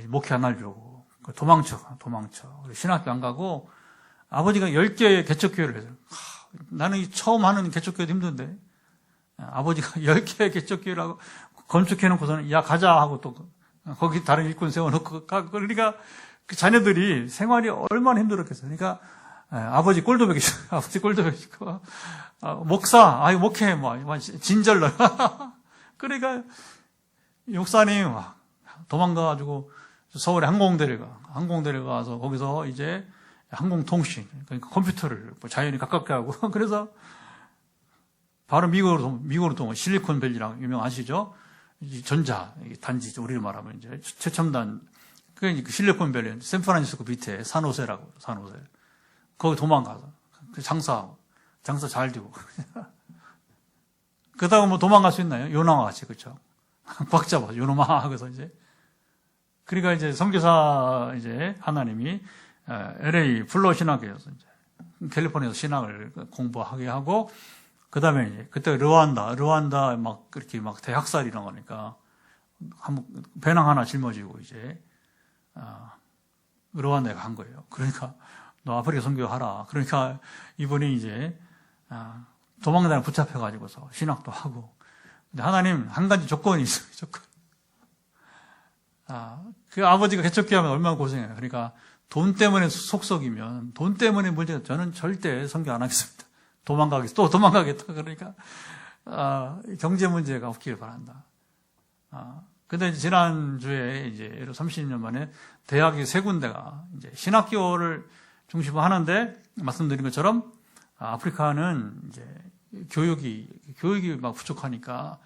목회 안 하려고 도망쳐. 신학교 안 가고 아버지가 10개의 개척교회를 해서 나는 처음 하는 개척교회도 힘든데 아버지가 10개의 개척교회를 하고 건축해놓고서는 야 가자 하고 또 거기 다른 일꾼 세워놓고 그러니까 그 자녀들이 생활이 얼마나 힘들었겠어요. 그러니까 아버지 꼴도 보기 싫고 아버지 꼴도 보기 싫고 목사 목회 진절러 그러니까 목사님 도망가가지고 서울에 항공대를 가서 거기서 이제 항공통신 그러니까 컴퓨터를 자연히 가깝게 하고 그래서 바로 미국으로 또 실리콘밸리라고 유명하시죠? 전자 단지 우리로 말하면 이제 최첨단 그 실리콘밸리 샌프란시스코 밑에 산호세라고 산호세 거기 도망가서 장사 잘 되고 그러다가 뭐 도망갈 수 있나요? 요나와 같이 그렇죠? 꽉 잡아 요놈아 하고서 이제 그러니까 이제 선교사 이제 하나님이 LA 플로 신학교에서 이제 캘리포니아에서 신학을 공부하게 하고 그다음에 이제 그때 르완다 막 그렇게 막 대학살 이런 거니까 한번 배낭 하나 짊어지고 이제 르완다에 간 거예요. 그러니까 너 아프리카 선교하라. 그러니까 이분이 이제 도망다니 붙잡혀가지고서 신학도 하고. 근데 하나님 한 가지 조건이 있어요. 조건. 그 아버지가 개척교회하면 얼마나 고생해요. 그러니까 돈 때문에 속썩이면 돈 때문에 문제가 저는 절대 선교 안 하겠습니다. 도망가겠다. 그러니까 경제 문제가 없기를 바란다. 근데 지난주에 이제 30년 만에 대학이 3군데가 이제 신학교를 중심으로 하는데 말씀드린 것처럼 아프리카는 이제 교육이 막 부족하니까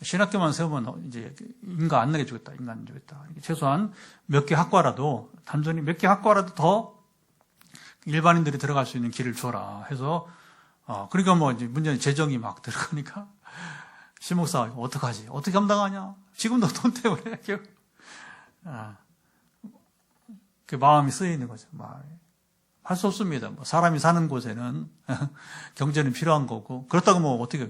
신학교만 세우면 이제 인가 안 내주겠다. 최소한 몇 개 학과라도 단순히 몇 개 학과라도 더 일반인들이 들어갈 수 있는 길을 줘라 해서 그러니까 뭐 이제 문제는 재정이 막 들어가니까 신목사 어떡하지? 어떻게 감당하냐? 지금도 돈 때문에 그 마음이 쓰이는 거죠. 할 수 없습니다. 뭐 사람이 사는 곳에는 경제는 필요한 거고 그렇다고 뭐 어떻게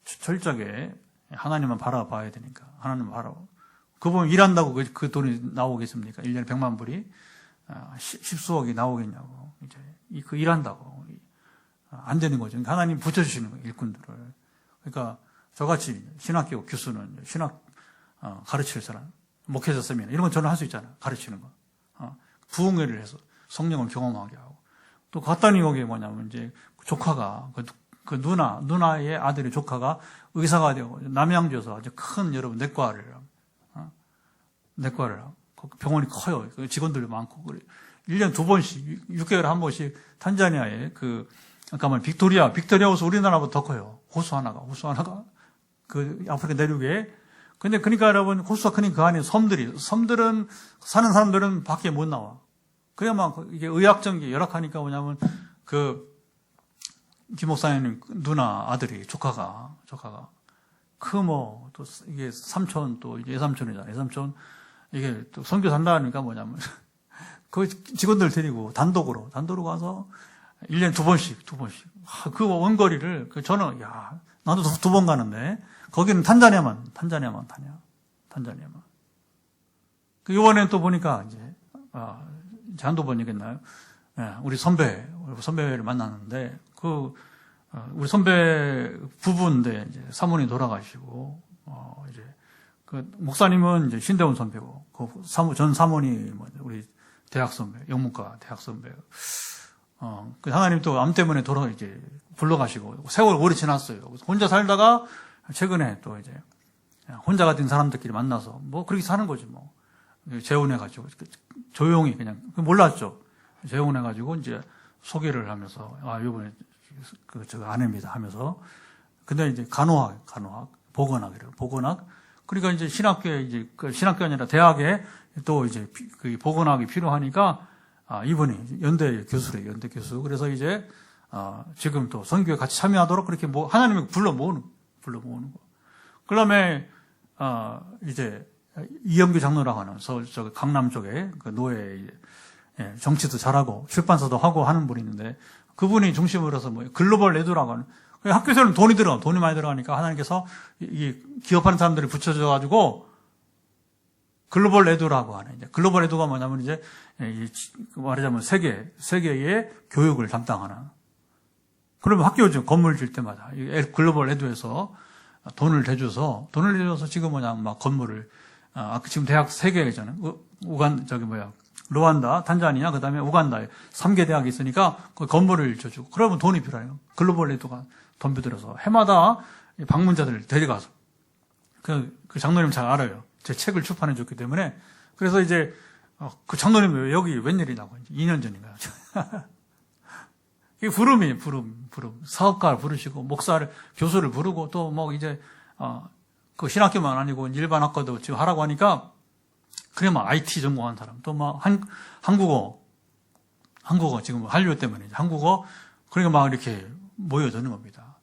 철저하게 하나님만 바라봐야 되니까 하나님 그분 일한다고 그 돈이 나오겠습니까? 1년에 100만 불이 10수억이 나오겠냐고 이제 그 일한다고 안 되는 거죠. 그러니까 하나님 붙여주시는 거예요, 일꾼들을. 그러니까 저같이 신학교 교수는 신학 가르칠 사람, 목회자 세미나 이런 건 저는 할 수 있잖아요. 가르치는 거. 부흥회를 해서 성령을 경험하게 하고. 또 갔더니 거기에 뭐냐면 이제 조카가 그 누나의 아들의 조카가 의사가 되고 남양주에서 아주 큰 여러분 내과를 하고 병원이 커요. 직원들도 많고 1년 2번씩 6개월에 한 번씩 탄자니아에 아까 빅토리아 호수 우리나라보다 더 커요. 호수 하나가 그 아프리카 내륙에. 근데 그러니까 여러분, 호수가 크니 그 안에 섬들은 사는 사람들은 밖에 못 나와. 그래 막 이게 의학적인 게 열악하니까 뭐냐면 김 목사님 누나 아들이 조카가 또 이게 삼촌 또 이제 외삼촌이잖아. 외삼촌 이게 또 선교 산다니까 뭐냐면 그 직원들 데리고 단독으로 가서 1년에 두 번씩 그 원거리를 저는 나도 두 번 가는데 거기는 탄자니아만 다녀. 탄자니아만. 이번에 또 보니까 이제 한두 번이겠나요? 우리 선배를 만났는데 우리 선배 부부인데 이제 사모님 돌아가시고 이제 그 목사님은 이제 신대원 선배고 전 사모님 우리 대학 선배, 영문과 대학 선배. 그 하나님 또 암 때문에 이제 불러가시고 세월 오래 지났어요. 혼자 살다가 최근에 또 이제 혼자가 된 사람들끼리 만나서 뭐 그렇게 사는 거지 뭐. 재혼해가지고 조용히 그냥 몰랐죠. 재혼해가지고 이제 소개를 하면서 이번에 저 아내입니다 하면서. 근데 이제 간호학, 보건학이래요. 보건학. 그러니까 이제 신학교 아니라 대학에 또 이제 그 보건학이 필요하니까 이분이 연대 교수래요. 연대 교수. 그래서 이제 지금 또 선교에 같이 참여하도록 그렇게 하나님이 불러 모으는 거. 그다음에 이제 이영규 장로라고 하는 서울 강남 쪽에 그 노예 정치도 잘하고 출판사도 하고 하는 분이 있는데 그분이 중심으로 해서 글로벌 레드라고 하는 학교에서는 돈이 많이 들어가니까 하나님께서 이 기업하는 사람들이 붙여줘가지고 글로벌 레드라고 하는 이제 글로벌 레드가 뭐냐면 이제 말하자면 세계의 교육을 담당하는. 그러면 학교 건물 질 때마다 글로벌 레드에서 돈을 대줘서 지금 막 건물을 지금 대학 3개잖아요. 루안다, 탄자니아, 그 다음에 우간다에 3개 대학이 있으니까 그 건물을 줘주고, 그러면 돈이 필요해요. 글로벌 레드가 돈 들여서 해마다 방문자들을 데려가서. 그 장로님 잘 알아요. 제 책을 출판해 줬기 때문에. 그래서 이제, 그 장로님 여기 웬일이냐고, 2년 전인가요? 이게 부름. 사업가를 부르시고, 교수를 부르고, 또 이제, 그 신학교만 아니고 일반 학과도 지금 하라고 하니까 그래 IT 전공한 사람 또 한국어 지금 한류 때문에 한국어 그러니까 이렇게 모여드는 겁니다.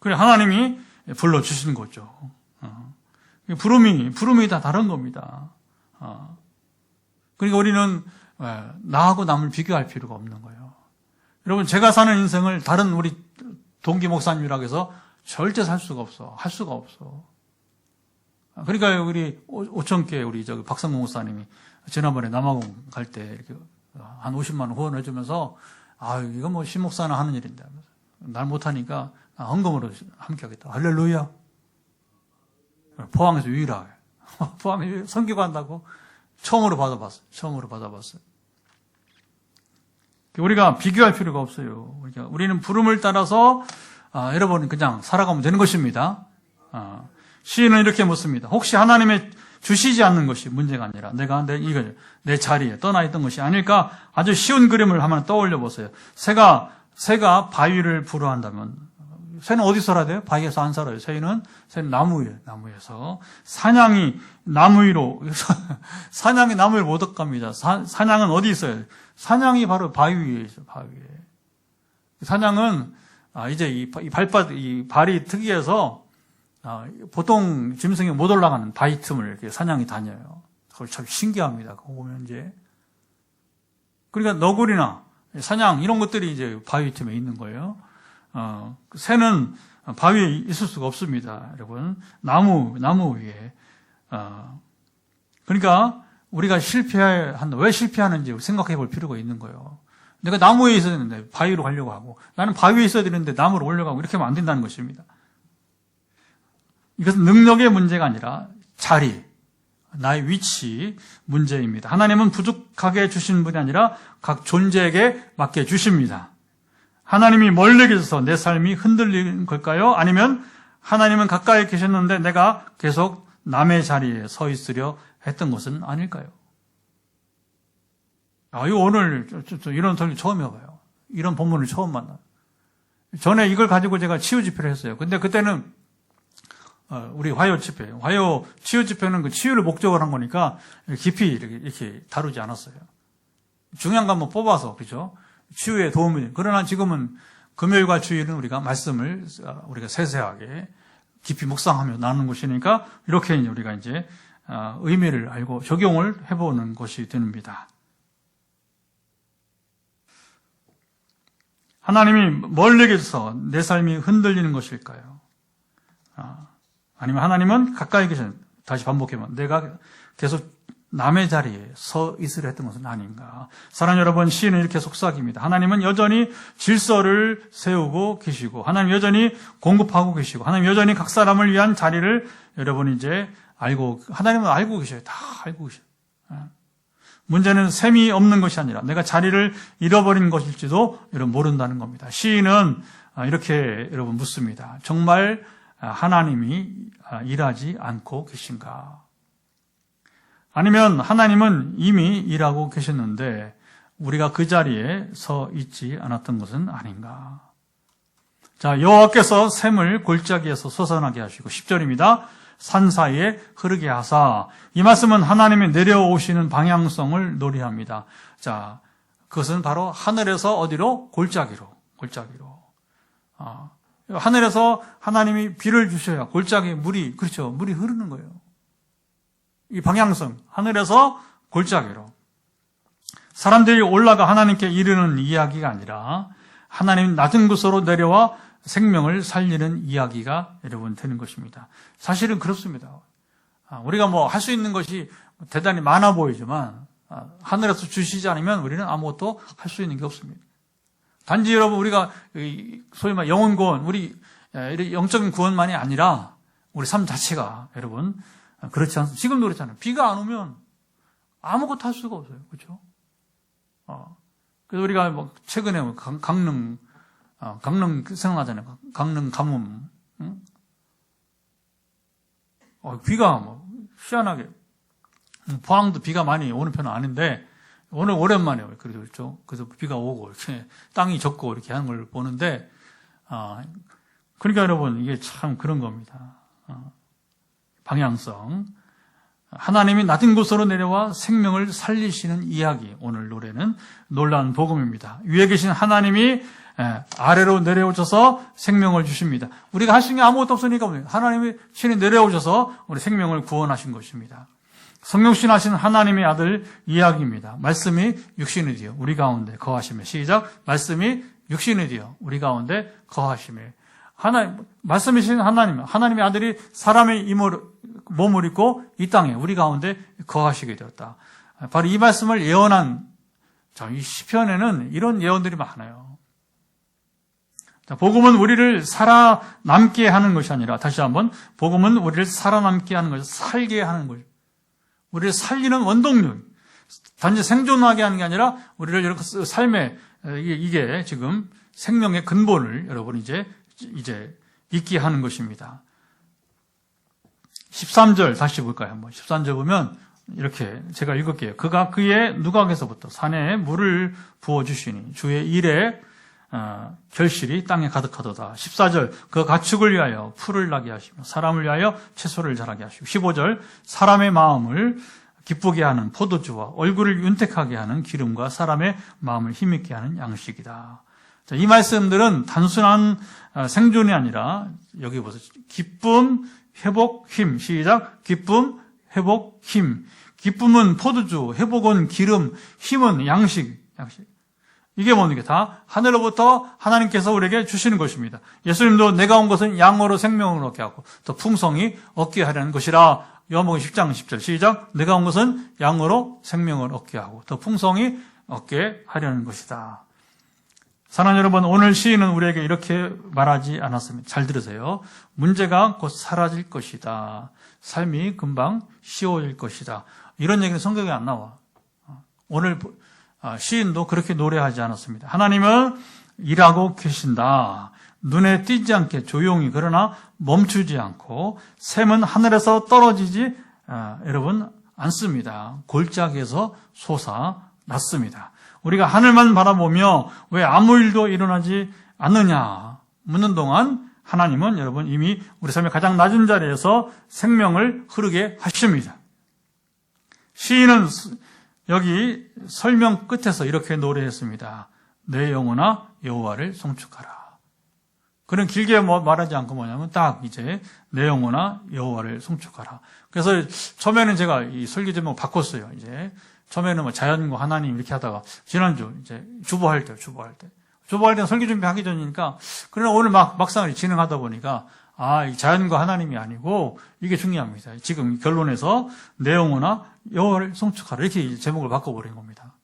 그래 하나님이 불러 주시는 거죠. 부름이 다 다른 겁니다. 그러니까 우리는 나하고 남을 비교할 필요가 없는 거예요. 여러분 제가 사는 인생을 다른 우리 동기 목사님이라고 해서 절대 할 수가 없어. 그러니까 우리 오천께 우리 박성공 목사님이 지난번에 남아공 갈 때 이렇게 한 50만 원 후원해 주면서 이거 신목사나 하는 일인데 날 못하니까 헌금으로 함께 하겠다. 할렐루야. 포항에서 유일하게 포항에 선교 간다고 처음으로 받아봤어요. 우리가 비교할 필요가 없어요. 그러니까 우리는 부름을 따라서 여러분 그냥 살아가면 되는 것입니다. 시인은 이렇게 묻습니다. 혹시 하나님의 주시지 않는 것이 문제가 아니라 내가 내 자리에 떠나 있던 것이 아닐까? 아주 쉬운 그림을 한번 떠올려 보세요. 새가 바위를 불어한다면 새는 어디서 살아야 돼요? 바위에서 안 살아요. 새는 나무에서 사냥이 나무 위로 못 갑니다. 사냥은 어디 있어요? 사냥이 바로 바위 위에 있어요. 바위 위에. 사냥은 이제 이 발이 특이해서 보통 짐승이 못 올라가는 바위 틈을 이렇게 사냥이 다녀요. 그걸 참 신기합니다. 그거 보면 이제 그러니까 너구리나 사냥 이런 것들이 이제 바위 틈에 있는 거예요. 새는 바위에 있을 수가 없습니다, 여러분. 나무 위에. 그러니까 우리가 왜 실패하는지 생각해 볼 필요가 있는 거예요. 내가 나무에 있어야 되는데 바위로 가려고 하고 나는 바위에 있어야 되는데 나무로 올려가고 이렇게 하면 안 된다는 것입니다. 이것은 능력의 문제가 아니라 자리, 나의 위치 문제입니다. 하나님은 부족하게 주신 분이 아니라 각 존재에게 맡겨 주십니다. 하나님이 멀리 계셔서 내 삶이 흔들리는 걸까요? 아니면 하나님은 가까이 계셨는데 내가 계속 남의 자리에 서 있으려 했던 것은 아닐까요? 이거 오늘 이런 설교 처음 해봐요. 이런 본문을 처음 만나요. 전에 이걸 가지고 제가 치유 집회를 했어요. 근데 그때는 우리 화요 집회, 화요 치유 집회는 그 치유를 목적으로 한 거니까 깊이 이렇게 다루지 않았어요. 중요한 거 한번 뽑아서, 그죠? 치유에 도움이 돼요. 그러나 지금은 금요일과 주일은 우리가 말씀을 우리가 세세하게 깊이 묵상하며 나누는 것이니까 이렇게 우리가 이제 의미를 알고 적용을 해보는 것이 됩니다. 하나님이 뭘 내게 줘서 내 삶이 흔들리는 것일까요? 아니면 하나님은 가까이 계신, 다시 반복해보면 내가 계속 남의 자리에 서 있으려 했던 것은 아닌가. 사랑하는 여러분, 시인은 이렇게 속삭입니다. 하나님은 여전히 질서를 세우고 계시고, 하나님 여전히 공급하고 계시고, 하나님 여전히 각 사람을 위한 자리를 여러분 이제 하나님은 알고 계셔요. 다 알고 계셔요. 문제는 셈이 없는 것이 아니라 내가 자리를 잃어버린 것일지도 여러분 모른다는 겁니다. 시인은 이렇게 여러분 묻습니다. 정말 하나님이 일하지 않고 계신가? 아니면 하나님은 이미 일하고 계셨는데 우리가 그 자리에 서 있지 않았던 것은 아닌가? 자, 여호와께서 샘을 골짜기에서 솟아나게 하시고 10절입니다. 산 사이에 흐르게 하사. 이 말씀은 하나님이 내려오시는 방향성을 노래합니다. 자, 그것은 바로 하늘에서 어디로? 골짜기로. 하늘에서 하나님이 비를 주셔야 골짜기에 물이 흐르는 거예요. 이 방향성, 하늘에서 골짜기로. 사람들이 올라가 하나님께 이르는 이야기가 아니라 하나님 낮은 곳으로 내려와 생명을 살리는 이야기가 여러분 되는 것입니다. 사실은 그렇습니다. 우리가 뭐 할 수 있는 것이 대단히 많아 보이지만 하늘에서 주시지 않으면 우리는 아무것도 할 수 있는 게 없습니다. 단지 여러분 우리가 소위 말 영혼 구원, 우리 영적인 구원만이 아니라 우리 삶 자체가 여러분 그렇지 않습니다. 지금도 그렇잖아요. 비가 안 오면 아무것도 할 수가 없어요. 그렇죠? 그래서 우리가 뭐 최근에 강릉 생각나잖아요. 강릉 가뭄. 응? 비가 뭐 희한하게 포항도 비가 많이 오는 편은 아닌데 오늘 오랜만에 그렇죠. 그래서 비가 오고 이렇게 땅이 젖고 이렇게 하는 걸 보는데 그러니까 여러분 이게 참 그런 겁니다. 방향성. 하나님이 낮은 곳으로 내려와 생명을 살리시는 이야기. 오늘 노래는 놀라운 복음입니다. 위에 계신 하나님이 아래로 내려오셔서 생명을 주십니다. 우리가 할 수 있는 게 아무것도 없으니까 하나님이 친히 내려오셔서 우리 생명을 구원하신 것입니다. 성령신 하신 하나님의 아들 이야기입니다. 말씀이 육신이 되어 우리 가운데 거하시며. 시작. 말씀이 육신이 되어 우리 가운데 거하시며. 말씀이신 하나님의 아들이 사람의 몸을 입고 이 땅에 우리 가운데 거하시게 되었다. 바로 이 말씀을 예언한 이 시편에는 이런 예언들이 많아요. 복음은 우리를 살아남게 하는 것이 아니라, 다시 한번, 복음은 우리를 살아남게 하는 것이, 살게 하는 것이, 우리를 살리는 원동력, 단지 생존하게 하는 게 아니라 우리를 이렇게 삶에 이게 지금 생명의 근본을 여러분 이제 있게 하는 것입니다. 13절 다시 볼까요? 한번 13절 보면 이렇게 제가 읽을게요. 그가 그의 누각에서부터 산에 물을 부어주시니 주의 일에 결실이 땅에 가득하도다. 14절 그 가축을 위하여 풀을 나게 하시며 사람을 위하여 채소를 자라게 하시고 15절 사람의 마음을 기쁘게 하는 포도주와 얼굴을 윤택하게 하는 기름과 사람의 마음을 힘있게 하는 양식이다. 자, 이 말씀들은 단순한 생존이 아니라 여기 보세요. 기쁨, 회복, 힘. 시작. 기쁨, 회복, 힘. 기쁨은 포도주, 회복은 기름, 힘은 양식. 이게 뭡니까? 다 하늘로부터 하나님께서 우리에게 주시는 것입니다. 예수님도 내가 온 것은 양으로 생명을 얻게 하고 더 풍성히 얻게 하려는 것이라. 요한복음 10장 10절 시작. 내가 온 것은 양으로 생명을 얻게 하고 더 풍성히 얻게 하려는 것이다. 사랑하는 여러분, 오늘 시인은 우리에게 이렇게 말하지 않았습니다. 잘 들으세요. 문제가 곧 사라질 것이다. 삶이 금방 쉬워질 것이다. 이런 얘기는 성경에 안 나와. 오늘 시인도 그렇게 노래하지 않았습니다. 하나님은 일하고 계신다. 눈에 띄지 않게 조용히, 그러나 멈추지 않고 샘은 하늘에서 떨어지지 여러분 않습니다. 골짜기에서 솟아났습니다. 우리가 하늘만 바라보며 왜 아무 일도 일어나지 않느냐 묻는 동안 하나님은 여러분 이미 우리 삶의 가장 낮은 자리에서 생명을 흐르게 하십니다. 시인은 여기 설명 끝에서 이렇게 노래했습니다. 내 영혼아 여호와를 송축하라. 그런 길게 말하지 않고 뭐냐면 딱 이제 내 영혼아 여호와를 송축하라. 그래서 처음에는 제가 이 설교 제목 바꿨어요. 이제 처음에는 뭐 자연과 하나님 이렇게 하다가 지난주 이제 주보할 때는 설교 준비하기 전이니까 그러나 오늘 막상 진행하다 보니까 이 자연과 하나님이 아니고 이게 중요합니다. 지금 결론에서 내 영혼아 여호와를 송축하라 이렇게 제목을 바꿔버린 겁니다.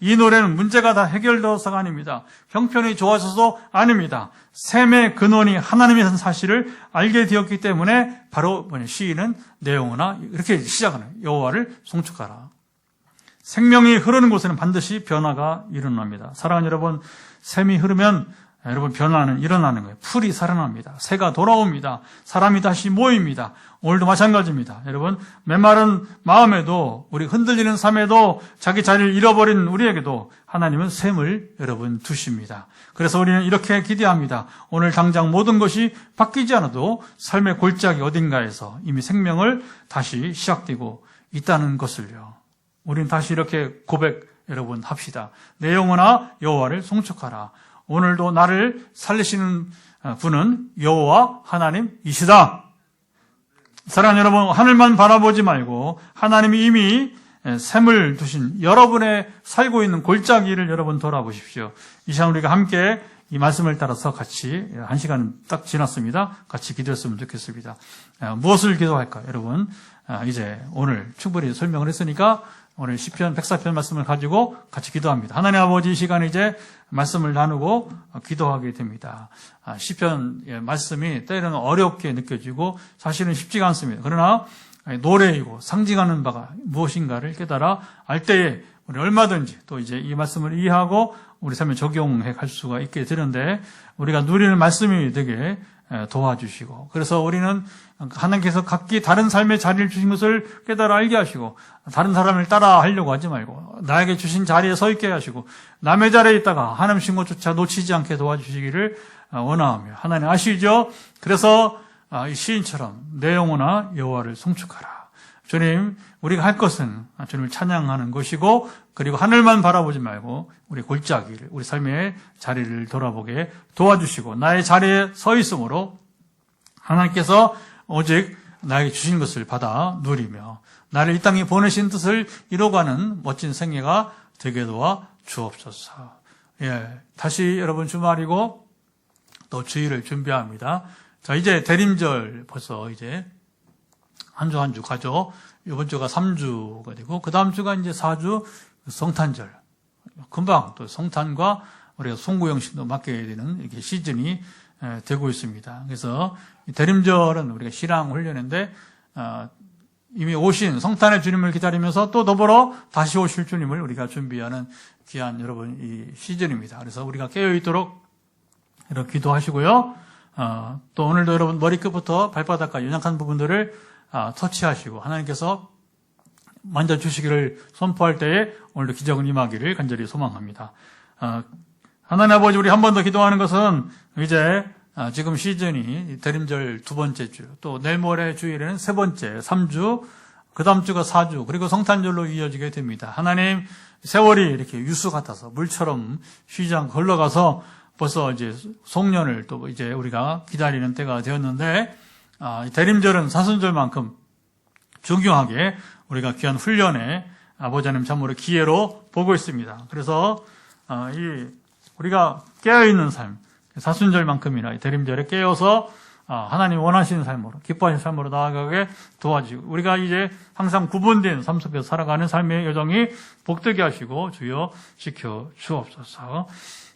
이 노래는 문제가 다 해결되어서가 아닙니다. 형편이 좋아져서 아닙니다. 샘의 근원이 하나님이라는 사실을 알게 되었기 때문에 바로 시인은 내 영혼아 이렇게 시작하는 여호와를 송축하라. 생명이 흐르는 곳에는 반드시 변화가 일어납니다. 사랑하는 여러분, 샘이 흐르면 여러분 변화는 일어나는 거예요. 풀이 살아납니다. 새가 돌아옵니다. 사람이 다시 모입니다. 오늘도 마찬가지입니다. 여러분 메마른 마음에도 우리 흔들리는 삶에도 자기 자리를 잃어버린 우리에게도 하나님은 샘을 여러분 두십니다. 그래서 우리는 이렇게 기대합니다. 오늘 당장 모든 것이 바뀌지 않아도 삶의 골짜기 어딘가에서 이미 생명을 다시 시작되고 있다는 것을요. 우리는 다시 이렇게 고백 여러분 합시다. 내 영혼아 여호와를 송축하라. 오늘도 나를 살리시는 분은 여호와 하나님이시다. 사랑하는 여러분, 하늘만 바라보지 말고 하나님이 이미 샘을 두신 여러분의 살고 있는 골짜기를 여러분 돌아보십시오. 이 시간 우리가 함께 이 말씀을 따라서 같이 1시간 딱 지났습니다. 같이 기도했으면 좋겠습니다. 무엇을 기도할까? 여러분 이제 오늘 충분히 설명을 했으니까 오늘 시편 104편 말씀을 가지고 같이 기도합니다. 하나님 아버지 이 시간에 이제 말씀을 나누고 기도하게 됩니다. 시편 말씀이 때로는 어렵게 느껴지고 사실은 쉽지가 않습니다. 그러나 노래이고 상징하는 바가 무엇인가를 깨달아 알 때에 우리 얼마든지 또 이제 이 말씀을 이해하고 우리 삶에 적용해 갈 수가 있게 되는데 우리가 누리는 말씀이 되게 도와주시고 그래서 우리는 하나님께서 각기 다른 삶의 자리를 주신 것을 깨달아 알게 하시고 다른 사람을 따라 하려고 하지 말고 나에게 주신 자리에 서 있게 하시고 남의 자리에 있다가 하나님 주신 것조차 놓치지 않게 도와주시기를 원하오며 하나님 아시죠? 그래서 이 시인처럼 내 영혼아 여호와를 송축하라. 주님 우리가 할 것은 주님을 찬양하는 것이고 그리고 하늘만 바라보지 말고 우리 골짜기를 우리 삶의 자리를 돌아보게 도와주시고 나의 자리에 서 있으므로 하나님께서 오직 나에게 주신 것을 받아 누리며 나를 이 땅에 보내신 뜻을 이뤄가는 멋진 생애가 되게 도와 주옵소서. 다시 여러분 주말이고 또 주일을 준비합니다. 자, 이제 대림절 벌써 이제 한 주 한 주 가죠. 이번 주가 3주가 되고 그 다음 주가 이제 4주 성탄절. 금방 또 성탄과 우리가 송구영신도 맡겨야 되는 이렇게 시즌이 되고 있습니다. 그래서 대림절은 우리가 신앙 훈련인데 이미 오신 성탄의 주님을 기다리면서 또 더불어 다시 오실 주님을 우리가 준비하는 귀한 여러분 이 시즌입니다. 그래서 우리가 깨어 있도록 이렇게 기도하시고요. 또 오늘도 여러분 머리끝부터 발바닥까지 연약한 부분들을 터치하시고 하나님께서 만져주시기를 선포할 때에 오늘도 기적은 임하기를 간절히 소망합니다. 하나님 아버지 우리 한 번 더 기도하는 것은 이제 지금 시즌이 대림절 두 번째 주, 또 내일 모레 주일에는 세 번째, 3주, 그 다음 주가 4주, 그리고 성탄절로 이어지게 됩니다. 하나님 세월이 이렇게 유수 같아서 물처럼 쉬지 않고 흘러가서 벌써 이제 송년을 또 이제 우리가 기다리는 때가 되었는데 대림절은 사순절만큼 중요하게 우리가 귀한 훈련에 아버지 하나님 참으로 기회로 보고 있습니다. 그래서 우리가 깨어있는 삶, 사순절만큼이나 대림절에 깨어서 하나님 원하시는 삶으로, 기뻐하시는 삶으로 나아가게 도와주시고 우리가 이제 항상 구분된 삶 속에서 살아가는 삶의 여정이 복되게 하시고 주여 지켜 주옵소서.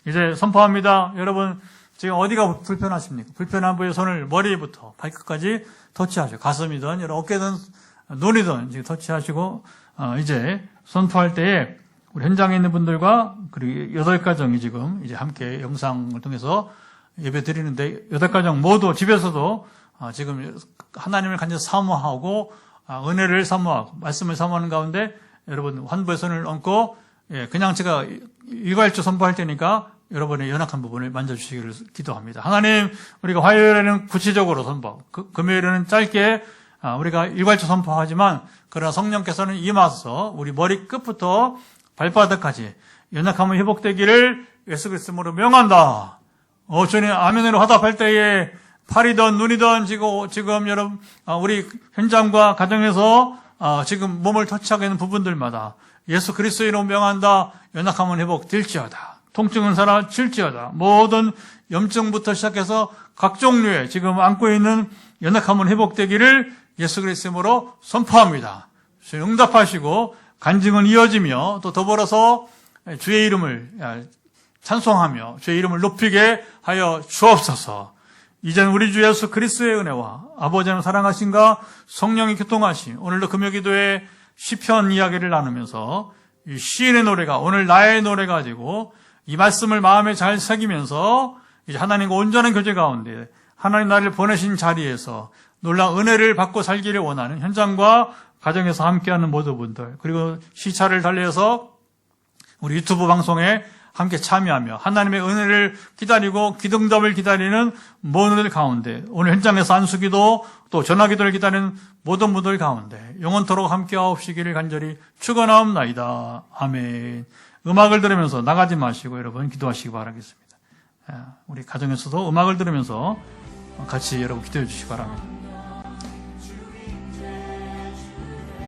이제 선포합니다. 여러분 지금 어디가 불편하십니까? 불편한 부위의 손을 머리부터 발끝까지 터치하시고 가슴이든 여러 어깨든 눈이든 지금 터치하시고 이제 선포할 때에 우리 현장에 있는 분들과 그리고 8가정이 지금 이제 함께 영상을 통해서 예배 드리는데 8가정 모두 집에서도 지금 하나님을 간절히 사모하고 은혜를 사모하고 말씀을 사모하는 가운데 여러분 환부의 손을 얹고 그냥 제가 일괄조 선포할 테니까 여러분의 연약한 부분을 만져주시기를 기도합니다. 하나님, 우리가 화요일에는 구체적으로 선포하고 금요일에는 짧게 우리가 일괄적 선포하지만 그러나 성령께서는 임하셔서 우리 머리 끝부터 발바닥까지 연약함은 회복되기를 예수 그리스도로 명한다. 주님 아멘으로 화답할 때에 팔이든 눈이든 지금 여러분 우리 현장과 가정에서 지금 몸을 터치하고 있는 부분들마다 예수 그리스도로 명한다. 연약함은 회복될지어다. 통증은 사라질지어다. 모든 염증부터 시작해서 각 종류의 지금 안고 있는 연약함은 회복되기를 예수 그리스도로 선포합니다. 응답하시고 간증은 이어지며 또 더불어서 주의 이름을 찬송하며 주의 이름을 높이게 하여 주옵소서. 이제는 우리 주 예수 그리스도의 은혜와 아버지의 사랑하심과 성령의 교통하심, 오늘도 금요기도에 시편 이야기를 나누면서 이 시인의 노래가 오늘 나의 노래가 되고 이 말씀을 마음에 잘 새기면서 이제 하나님과 온전한 교제 가운데 하나님 나를 보내신 자리에서 놀라운 은혜를 받고 살기를 원하는 현장과 가정에서 함께하는 모든 분들, 그리고 시차를 달리해서 우리 유튜브 방송에 함께 참여하며 하나님의 은혜를 기다리고 기등답을 기다리는 모든 분들 가운데 오늘 현장에서 안수기도 또 전화기도를 기다리는 모든 분들 가운데 영원토록 함께하옵시기를 간절히 축원하옵나이다. 아멘. 음악을 들으면서 나가지 마시고 여러분 기도하시기 바라겠습니다. 우리 가정에서도 음악을 들으면서 같이 여러분 기도해 주시기 바랍니다.